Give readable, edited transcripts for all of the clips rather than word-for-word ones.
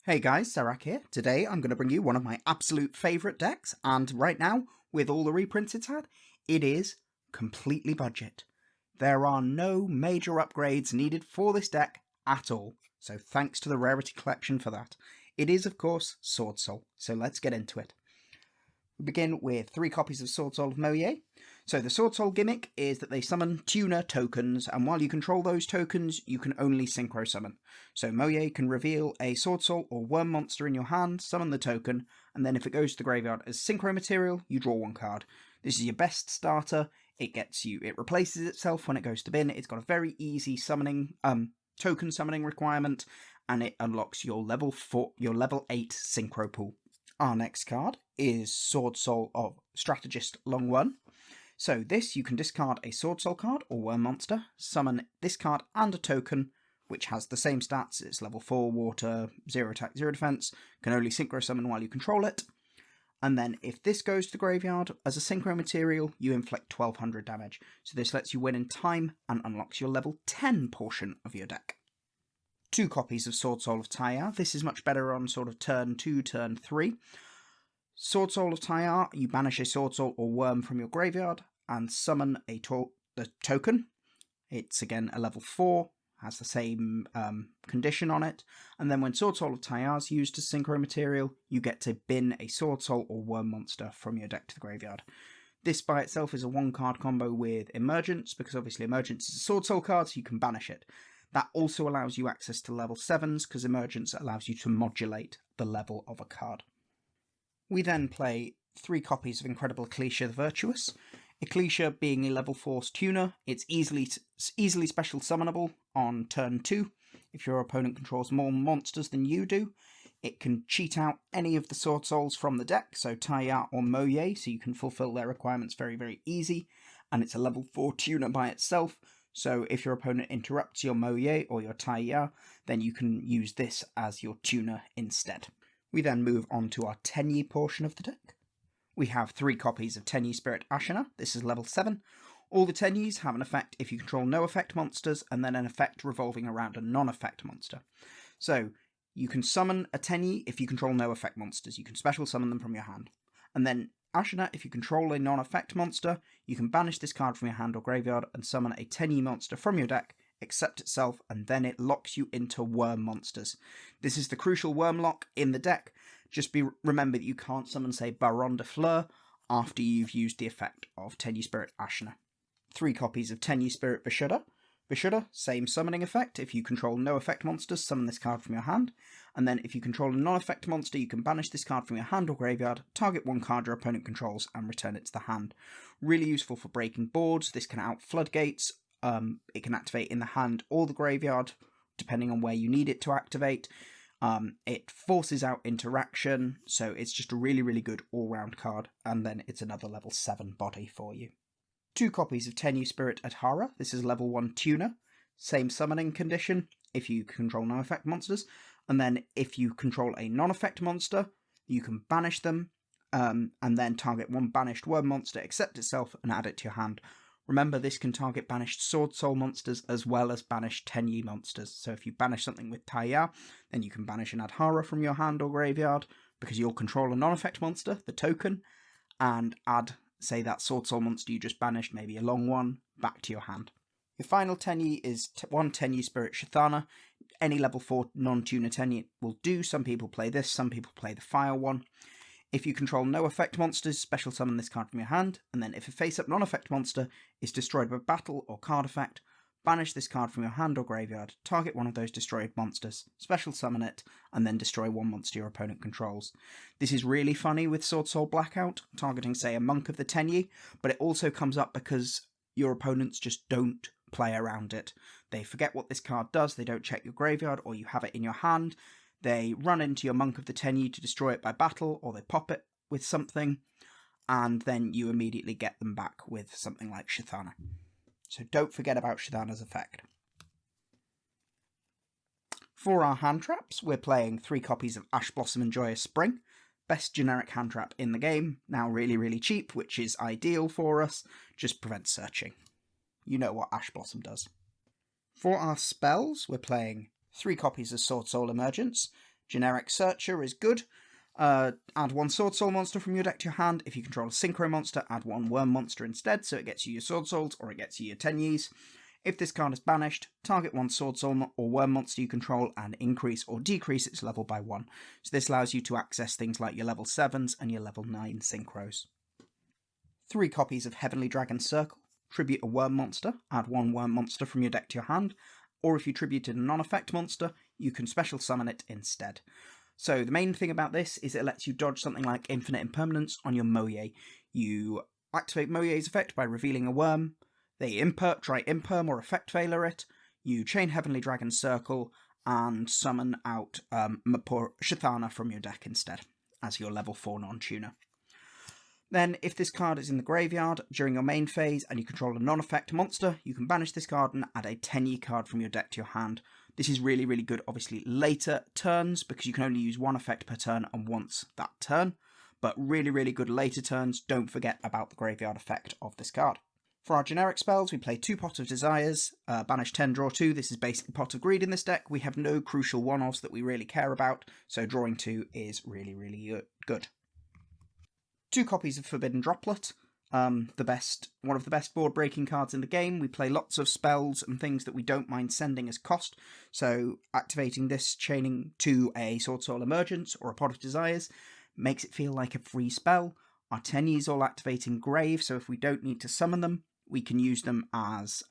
Hey guys, Sarak here. Today I'm going to bring you one of my absolute favourite decks, and right now, with all the reprints it's had, it is completely budget. There are no major upgrades needed for this deck at all, so thanks to the Rarity Collection for that. It is, of course, Swordsoul, so let's get into it. We begin with 3 copies of Swordsoul of Moye. So the Swordsoul gimmick is that they summon tuner tokens, and while you control those tokens, you can only synchro summon. So Moye can reveal a Swordsoul or worm monster in your hand, summon the token, and then if it goes to the graveyard as synchro material, you draw 1 card. This is your best starter. It replaces itself when it goes to bin. It's got a very easy summoning, token summoning requirement, and it unlocks your level 8 synchro pool. Our next card is Swordsoul of Strategist Long One. So this, you can discard a Swordsoul card or worm monster, summon this card and a token, which has the same stats. It's level 4 water, 0 attack, 0 defense, can only synchro summon while you control it. And then if this goes to the graveyard as a synchro material, you inflict 1200 damage. So this lets you win in time and unlocks your level 10 portion of your deck. 2 copies of Swordsoul of Tyar. This is much better on sort of turn 2, turn 3. Swordsoul of Tyar, you banish a Swordsoul or worm from your graveyard and summon the token. It's again a level 4, has the same condition on it. And then when Swordsoul of Tyar is used as synchro material, you get to bin a Swordsoul or worm monster from your deck to the graveyard. This by itself is a 1-card combo with Emergence, because obviously Emergence is a Swordsoul card, so you can banish it. That also allows you access to level 7s, because Emergence allows you to modulate the level of a card. We then play 3 copies of Incredible Ecclesia the Virtuous. Ecclesia being a level 4 tuner, it's easily special summonable on turn 2. If your opponent controls more monsters than you do, it can cheat out any of the Swordsouls from the deck, so Tyar or Moye, so you can fulfill their requirements very, very easy. And it's a level 4 tuner by itself, so if your opponent interrupts your Moye or your Tyar, then you can use this as your tuner instead. We then move on to our Tenyi portion of the deck. We have 3 copies of Tenyi Spirit Ashina. This is level 7. All the Tenyis have an effect if you control no effect monsters, and then an effect revolving around a non-effect monster. So you can summon a Tenyi if you control no effect monsters. You can special summon them from your hand. And then Ashina, if you control a non-effect monster, you can banish this card from your hand or graveyard and summon a Tenyi monster from your deck, accept itself, and then it locks you into worm monsters. This is the crucial worm lock in the deck. Just remember that you can't summon, say, Baron de Fleur after you've used the effect of Tenyi Spirit Ashina. 3 copies of Tenyi Spirit Vishuddha. Vishuddha, same summoning effect. If you control no effect monsters, summon this card from your hand. And then if you control a non-effect monster, you can banish this card from your hand or graveyard, target 1 card your opponent controls, and return it to the hand. Really useful for breaking boards. This can out floodgates. It can activate in the hand or the graveyard, depending on where you need it to activate. It forces out interaction, so it's just a really, really good all-round card, and then it's another level 7 body for you. 2 copies of Tenyi Spirit Adhara. This is level 1 tuner. Same summoning condition if you control no-effect monsters, and then if you control a non-effect monster, you can banish them, and then target 1 banished worm monster, accept itself, and add it to your hand. Remember, this can target banished Swordsoul monsters as well as banished Tenyi monsters. So if you banish something with Tyar, then you can banish an Adhara from your hand or graveyard, because you'll control a non-effect monster, the token, and add, say, that Swordsoul monster you just banished, maybe a long one, back to your hand. Your final Tenyi is 1 Tenyi Spirit Shithana. Any level 4 non-tuner Tenyi will do. Some people play this, some people play the fire one. If you control no effect monsters, special summon this card from your hand, and then if a face-up non-effect monster is destroyed by battle or card effect, banish this card from your hand or graveyard, target 1 of those destroyed monsters, special summon it, and then destroy 1 monster your opponent controls. This is really funny with Swordsoul Blackout, targeting, say, a monk of the Tenyi, but it also comes up because your opponents just don't play around it. They forget what this card does, they don't check your graveyard, or you have it in your hand. They run into your Monk of the Tenyi to destroy it by battle, or they pop it with something, and then you immediately get them back with something like Shithana. So don't forget about Shithana's effect. For our hand traps, we're playing 3 copies of Ash Blossom and Joyous Spring. Best generic hand trap in the game, now really, really cheap, which is ideal for us, just prevents searching. You know what Ash Blossom does. For our spells, we're playing 3 copies of Swordsoul Emergence. Generic Searcher is good. Add one Swordsoul monster from your deck to your hand. If you control a synchro monster, add one worm monster instead, so it gets you your Swordsouls or it gets you your Tenyis. If this card is banished, target one Swordsoul or worm monster you control and increase or decrease its level by 1. So this allows you to access things like your level 7s and your level 9 synchros. 3 copies of Heavenly Dragon Circle. Tribute a worm monster, add one worm monster from your deck to your hand, or if you tributed a non-effect monster, you can special summon it instead. So the main thing about this is it lets you dodge something like Infinite Impermanence on your Moye. You activate Moye's effect by revealing a worm, they try Imperm or Effect Failure it, you chain Heavenly Dragon Circle, and summon out Shathana from your deck instead, as your level 4 non-tuner. Then, if this card is in the graveyard during your main phase and you control a non-effect monster, you can banish this card and add a Tenyi card from your deck to your hand. This is really, really good, obviously, later turns, because you can only use one effect per turn and once that turn. But really, really good later turns. Don't forget about the graveyard effect of this card. For our generic spells, we play 2 Pot of Desires, banish 10, draw 2. This is basically Pot of Greed in this deck. We have no crucial one-offs that we really care about, so drawing 2 is really, really good. 2 copies of Forbidden Droplet, one of the best board-breaking cards in the game. We play lots of spells and things that we don't mind sending as cost, so activating this, chaining to a Swordsoul Emergence or a Pot of Desires, makes it feel like a free spell. Our Tenyi is all activating Grave, so if we don't need to summon them, we can use them as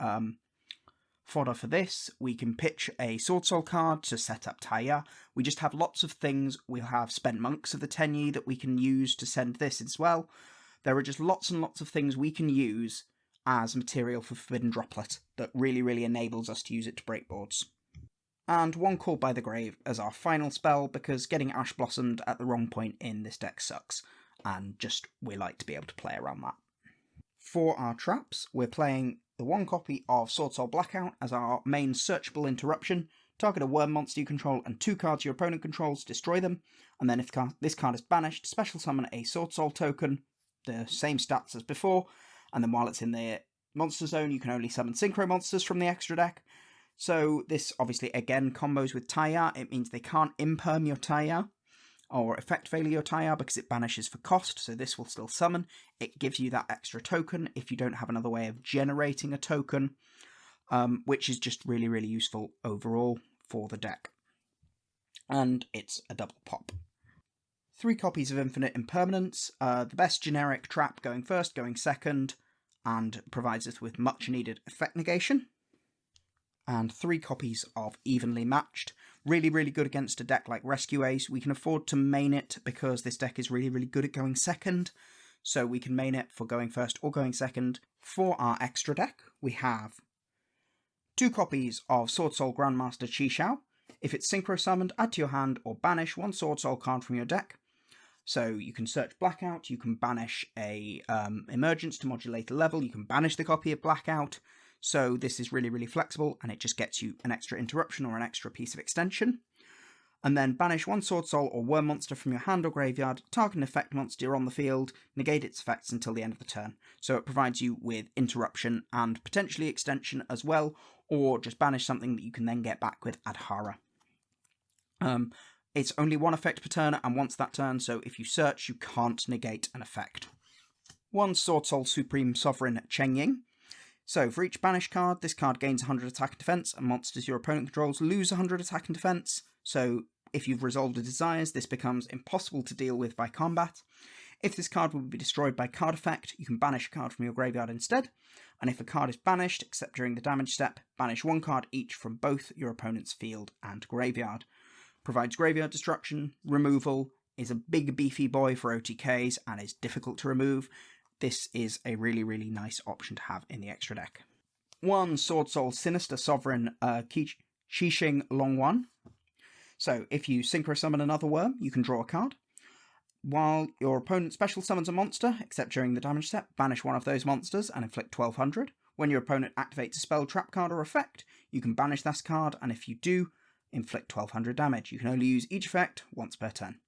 fodder for this. We can pitch a Swordsoul card to set up Taya. We just have lots of things. We'll have Spent Monks of the Tenyi that we can use to send this as well. There are just lots and lots of things we can use as material for Forbidden Droplet that really, really enables us to use it to break boards. And 1 Call by the Grave as our final spell, because getting Ash Blossomed at the wrong point in this deck sucks, and we like to be able to play around that. For our traps, we're playing the 1 copy of Swordsoul Blackout as our main searchable interruption. Target a worm monster you control and 2 cards your opponent controls, destroy them, and then if this card is banished, special summon a Swordsoul token, the same stats as before, and then while it's in the monster zone, you can only summon synchro monsters from the extra deck. So this obviously again combos with Taya. It means they can't imperm your Taya or effect failure your Taya because it banishes for cost, so this will still summon. It gives you that extra token if you don't have another way of generating a token, which is just really, really useful overall for the deck. And it's a double pop. 3 copies of Infinite Impermanence, the best generic trap going first, going second, and provides us with much needed effect negation. And 3 copies of Evenly Matched. Really, really good against a deck like Rescue Ace. We can afford to main it because this deck is really, really good at going second. So we can main it for going first or going second. For our extra deck, we have 2 copies of Swordsoul Grandmaster Qishao. If it's synchro summoned, add to your hand or banish 1 Swordsoul card from your deck. So you can search Blackout, you can banish a Emergence to modulate a level, you can banish the copy of Blackout. So this is really, really flexible, and it just gets you an extra interruption or an extra piece of extension. And then banish 1 Swordsoul or worm monster from your hand or graveyard, target an effect monster on the field, negate its effects until the end of the turn. So it provides you with interruption and potentially extension as well, or just banish something that you can then get back with Adhara. It's only 1 effect per turn, and once that turn, so if you search, you can't negate an effect. 1 Swordsoul Supreme Sovereign Chengying. So for each banish card, this card gains 100 attack and defense, and monsters your opponent controls lose 100 attack and defense. So if you've resolved the desires, this becomes impossible to deal with by combat. If this card will be destroyed by card effect, you can banish a card from your graveyard instead. And if a card is banished, except during the damage step, banish 1 card each from both your opponent's field and graveyard. Provides graveyard destruction, removal, is a big beefy boy for OTKs, and is difficult to remove. This is a really, really nice option to have in the extra deck. 1 Swordsoul Sinister Sovereign Qixing Longwan. So if you synchro summon another worm, you can draw a card. While your opponent special summons a monster, except during the damage step, banish 1 of those monsters and inflict 1200. When your opponent activates a spell, trap card, or effect, you can banish this card, and if you do, inflict 1200 damage. You can only use each effect once per turn.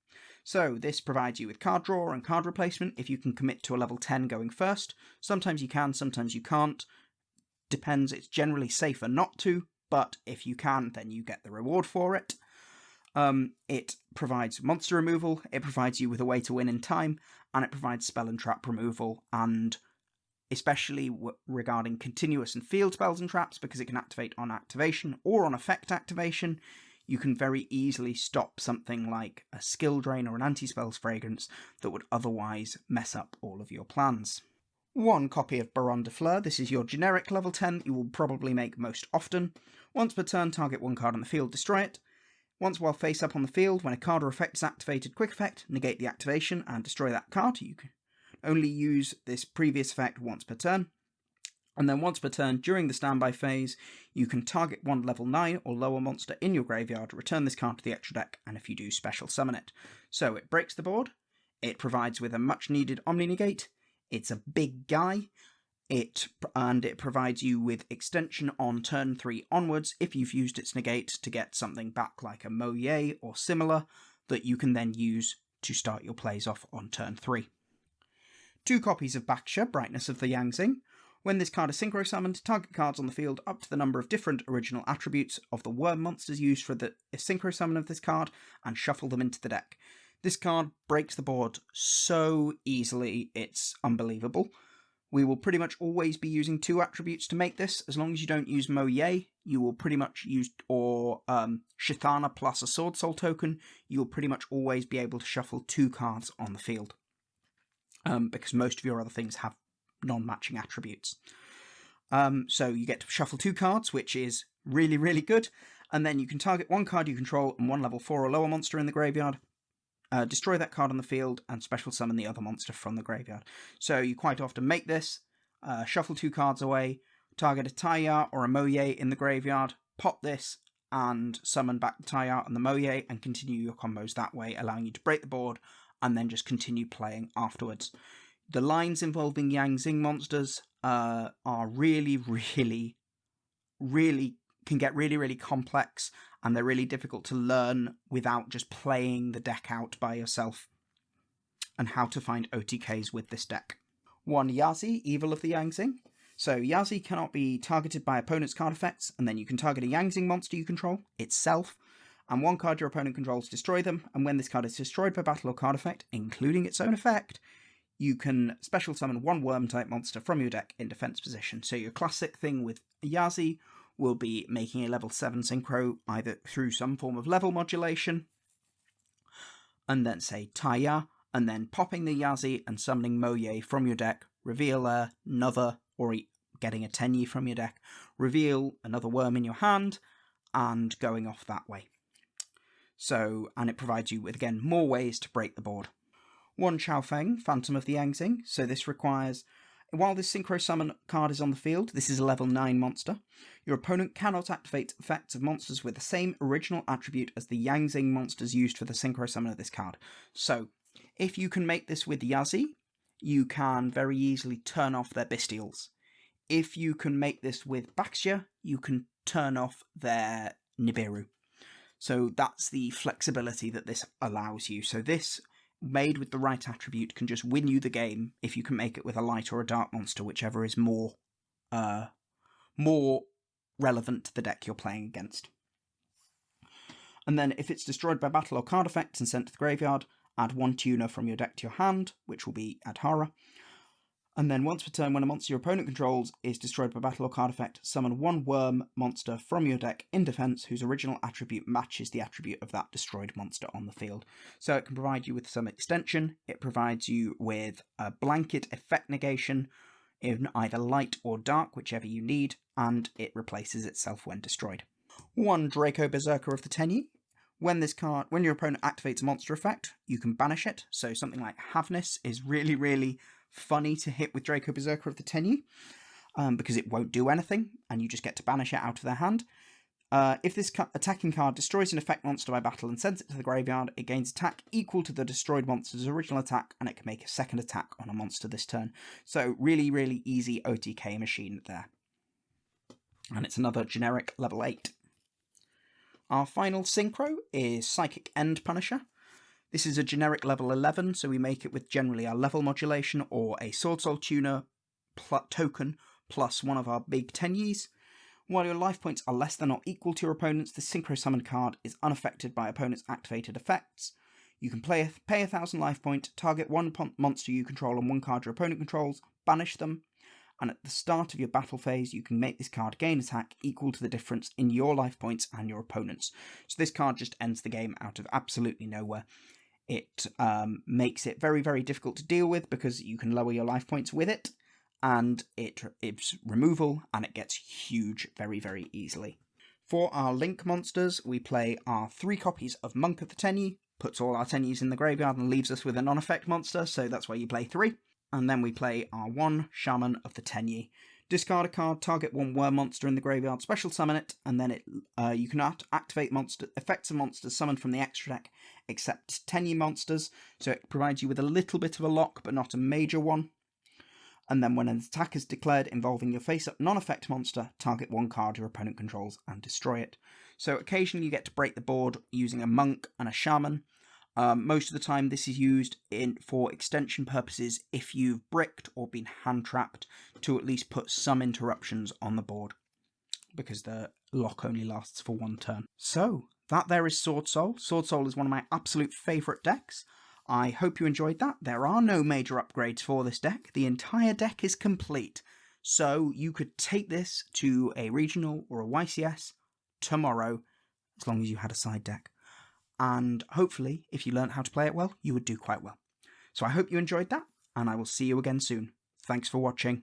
So this provides you with card draw and card replacement if you can commit to a level 10 going first. Sometimes you can, sometimes you can't. Depends, it's generally safer not to, but if you can, then you get the reward for it. It provides monster removal, it provides you with a way to win in time, and it provides spell and trap removal, and especially regarding continuous and field spells and traps, because it can activate on activation or on effect activation. You can very easily stop something like a skill drain or an anti-spells fragrance that would otherwise mess up all of your plans. One copy of Baron de Fleur. This is your generic level 10 you will probably make most often. Once per turn, target one card on the field, destroy it. Once while face up on the field, when a card or effect is activated, quick effect, negate the activation and destroy that card. You can only use this previous effect once per turn. And then once per turn, during the standby phase, you can target one level 9 or lower monster in your graveyard, return this card to the extra deck, and if you do, special summon it. So it breaks the board, it provides with a much needed Omni Negate, it's a big guy, it provides you with extension on turn 3 onwards if you've used its negate to get something back like a Moye or similar that you can then use to start your plays off on turn 3. 2 copies of Baxia, Brightness of the Yangzing. When this card is synchro summoned, target cards on the field up to the number of different original attributes of the worm monsters used for the synchro summon of this card and shuffle them into the deck. This card breaks the board so easily, it's unbelievable. We will pretty much always be using 2 attributes to make this. As long as you don't use Moye, you will pretty much use, or Shithana plus a Swordsoul token, you will pretty much always be able to shuffle 2 cards on the field. Because most of your other things have non-matching attributes. So you get to shuffle 2 cards, which is really, really good. And then you can target 1 card you control and 1 level 4 or lower monster in the graveyard. Destroy that card on the field and special summon the other monster from the graveyard. So you quite often make this, shuffle 2 cards away, target a Taya or a Moye in the graveyard, pop this and summon back the Taya and the Moye and continue your combos that way, allowing you to break the board and then just continue playing afterwards. The lines involving Yangzing monsters are really can get really complex, and they're really difficult to learn without just playing the deck out by yourself, and how to find OTKs with this deck. 1 Yazi, Evil of the Yangzing. So Yazi cannot be targeted by opponent's card effects, and then you can target a Yangzing monster you control itself, and 1 card your opponent controls, destroy them, and when this card is destroyed by battle or card effect, including its own effect, you can special summon 1 worm-type monster from your deck in defense position. So your classic thing with Yazi will be making a level 7 synchro either through some form of level modulation, and then say Taya, and then popping the Yazi and summoning Moye from your deck, reveal another, or getting a Tenyi from your deck, reveal another worm in your hand, and going off that way. So, and it provides you with, again, more ways to break the board. 1 Xiaofeng, Phantom of the Yangzing. So this requires, while this synchro summon card is on the field, this is a level 9 monster, your opponent cannot activate effects of monsters with the same original attribute as the Yangzing monsters used for the synchro summon of this card. So, if you can make this with Yazi, you can very easily turn off their Bestials. If you can make this with Baxia, you can turn off their Nibiru. So that's the flexibility that this allows you. So this, made with the right attribute, can just win you the game if you can make it with a light or a dark monster, whichever is more relevant to the deck you're playing against. And then if it's destroyed by battle or card effects and sent to the graveyard, add 1 tuner from your deck to your hand, which will be Adhara. And then once per turn, when a monster your opponent controls is destroyed by battle or card effect, summon 1 worm monster from your deck in defense whose original attribute matches the attribute of that destroyed monster on the field. So it can provide you with some extension, it provides you with a blanket effect negation in either light or dark, whichever you need, and it replaces itself when destroyed. 1 Draco Berserker of the Tenyi. When your opponent activates a monster effect, you can banish it. So something like Havness is really funny to hit with Draco Berserker of the Tenyi, because it won't do anything, and you just get to banish it out of their hand. If this attacking card destroys an effect monster by battle and sends it to the graveyard, it gains attack equal to the destroyed monster's original attack, and it can make a second attack on a monster this turn. So really easy OTK machine there. And it's another generic level 8. Our final synchro is Psychic End Punisher. This is a generic level 11, so we make it with generally our level modulation or a Swordsoul tuner token plus one of our big Tenyis. While your life points are less than or equal to your opponent's, the synchro summoned card is unaffected by opponent's activated effects. You can pay 1,000 life point, target one monster you control and one card your opponent controls, banish them, and at the start of your battle phase, you can make this card gain attack equal to the difference in your life points and your opponent's. So this card just ends the game out of absolutely nowhere. It makes it very, very difficult to deal with because you can lower your life points with it, and it's removal, and it gets huge very, very easily. For our link monsters, we play our 3 copies of Monk of the Tenyi, puts all our Tenyis in the graveyard and leaves us with a non-effect monster, so that's why you play 3. And then we play our 1 Shaman of the Tenyi. Discard a card, target 1 worm monster in the graveyard, special summon it, and then you can activate effects of monsters summoned from the extra deck, except Tenyi monsters, so it provides you with a little bit of a lock, but not a major one. And then when an attack is declared involving your face-up non-effect monster, target 1 card your opponent controls and destroy it. So occasionally you get to break the board using a Monk and a Shaman. Most of the time this is used for extension purposes if you've bricked or been hand-trapped to at least put some interruptions on the board, because the lock only lasts for 1 turn. So, that there is Swordsoul. Swordsoul is one of my absolute favourite decks. I hope you enjoyed that. There are no major upgrades for this deck. The entire deck is complete. So you could take this to a regional or a YCS tomorrow, as long as you had a side deck. And hopefully, if you learned how to play it well, you would do quite well. So I hope you enjoyed that, and I will see you again soon. Thanks for watching.